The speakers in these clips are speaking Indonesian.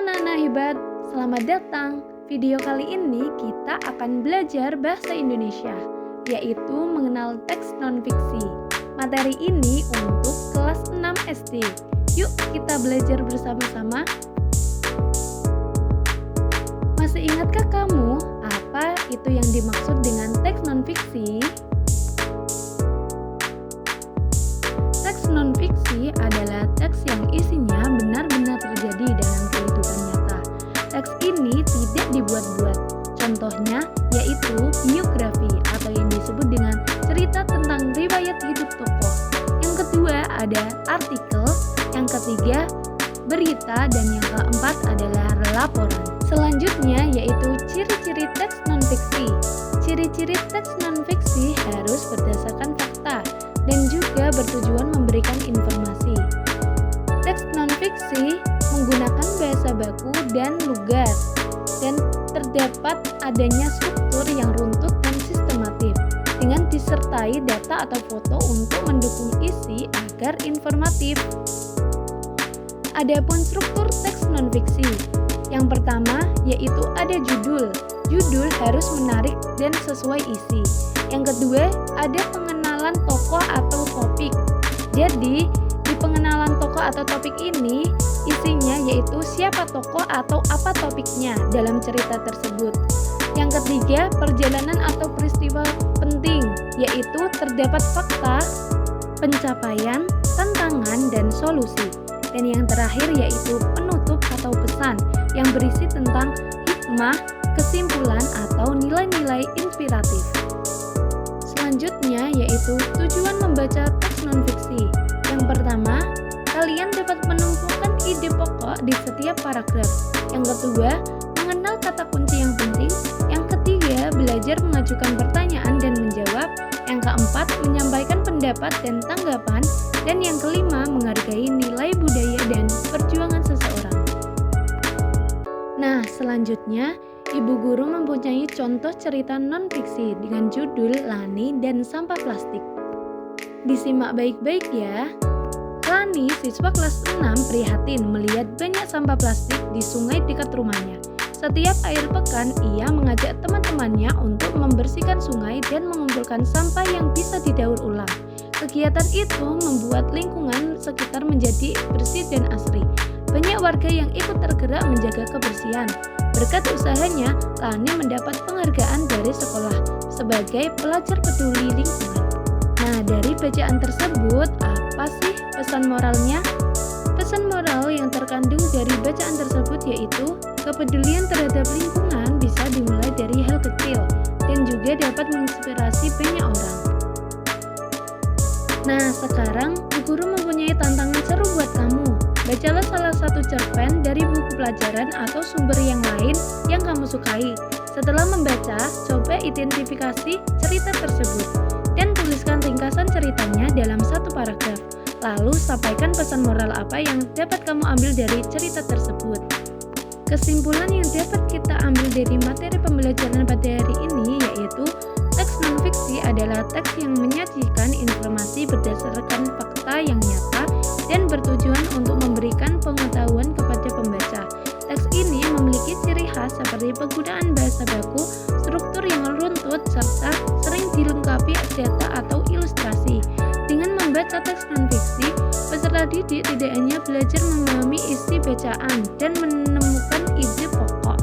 anak-anak hebat, selamat datang. Video kali ini kita akan belajar bahasa Indonesia, yaitu mengenal teks non-fiksi. Materi ini untuk kelas 6 SD. Yuk kita belajar bersama-sama. Masih ingatkah kamu apa itu yang dimaksud dengan teks non-fiksi? Teks non-fiksi adalah teks yang isinya benar-benar terjadi dalam kehidupan nyata. Teks ini tidak dibuat-buat. Contohnya yaitu biografi atau yang disebut dengan cerita tentang riwayat hidup tokoh. Yang kedua ada artikel, yang ketiga berita, dan yang keempat adalah laporan. Selanjutnya yaitu ciri-ciri teks non-fiksi. Ciri-ciri teks non-fiksi harus berdasarkan fakta dan juga bertujuan memberikan informasi. Teks non-fiksi menggunakan bahasa baku dan lugas, dan terdapat adanya struktur yang runtut dan sistematif, dengan disertai data atau foto untuk mendukung isi agar informatif. Adapun struktur teks non-fiksi, yang pertama yaitu ada judul. Judul harus menarik dan sesuai isi. Yang kedua ada pengenalan tokoh atau topik. Jadi di pengenalan tokoh atau topik ini isinya yaitu siapa tokoh atau apa topiknya dalam cerita tersebut. Yang ketiga perjalanan atau peristiwa penting, yaitu terdapat fakta, pencapaian, tantangan, dan solusi. Dan yang terakhir yaitu penutup atau pesan yang berisi tentang hikmah, kesimpulan, atau nilai-nilai inspiratif. Selanjutnya yaitu tujuan membaca teks non-fiksi. Yang pertama, kalian dapat menemukan ide pokok di setiap paragraf. Yang kedua, mengenal kata kunci yang penting. Yang ketiga, belajar mengajukan pertanyaan dan menjawab. Yang keempat, menyampaikan pendapat dan tanggapan. Dan yang kelima, menghargai nilai budaya dan perjuangan seseorang. Nah, selanjutnya Ibu Guru mempunyai contoh cerita non-fiksi dengan judul Lani dan Sampah Plastik. Disimak baik-baik ya. Lani, siswa kelas 6, prihatin melihat banyak sampah plastik di sungai dekat rumahnya. Setiap akhir pekan, ia mengajak teman-temannya untuk membersihkan sungai dan mengumpulkan sampah yang bisa didaur ulang. Kegiatan itu membuat lingkungan sekitar menjadi bersih dan asri. Banyak warga yang ikut tergerak menjaga kebersihan. Berkat usahanya, Lani mendapat penghargaan dari sekolah sebagai pelajar peduli lingkungan. Nah, dari bacaan tersebut, apa sih pesan moralnya? Pesan moral yang terkandung dari bacaan tersebut yaitu kepedulian terhadap lingkungan bisa dimulai dari hal kecil dan juga dapat menginspirasi banyak orang. Nah, sekarang Bu Guru mempunyai tantangan seru buat kamu. Bacalah salah satu cerpen dari buku pelajaran atau sumber yang lain yang kamu sukai. Setelah membaca, coba identifikasi cerita tersebut dan tuliskan ringkasan ceritanya dalam satu paragraf. Lalu sampaikan pesan moral apa yang dapat kamu ambil dari cerita tersebut. Kesimpulan yang dapat kita ambil dari materi pembelajaran pada hari ini yaitu teks non-fiksi adalah teks yang menyajikan informasi berdasarkan fakta yang nyata dan bertujuan untuk memberikan pengetahuan kepada pembaca. Teks ini memiliki ciri khas seperti penggunaan bahasa baku, struktur yang runtut, serta sering dilengkapi data atau ilustrasi. Dengan membaca teks non-fiksi, peserta didik tidak hanya belajar memahami isi bacaan dan menemukan ide pokok,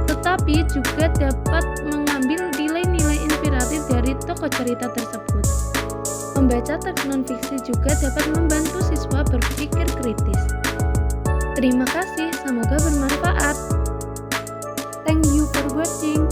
tetapi juga dapat mengambil nilai-nilai inspiratif dari tokoh cerita tersebut. Membaca teks non-fiksi juga dapat membantu siswa berpikir kritis. Terima kasih, semoga bermanfaat. Thank you for watching.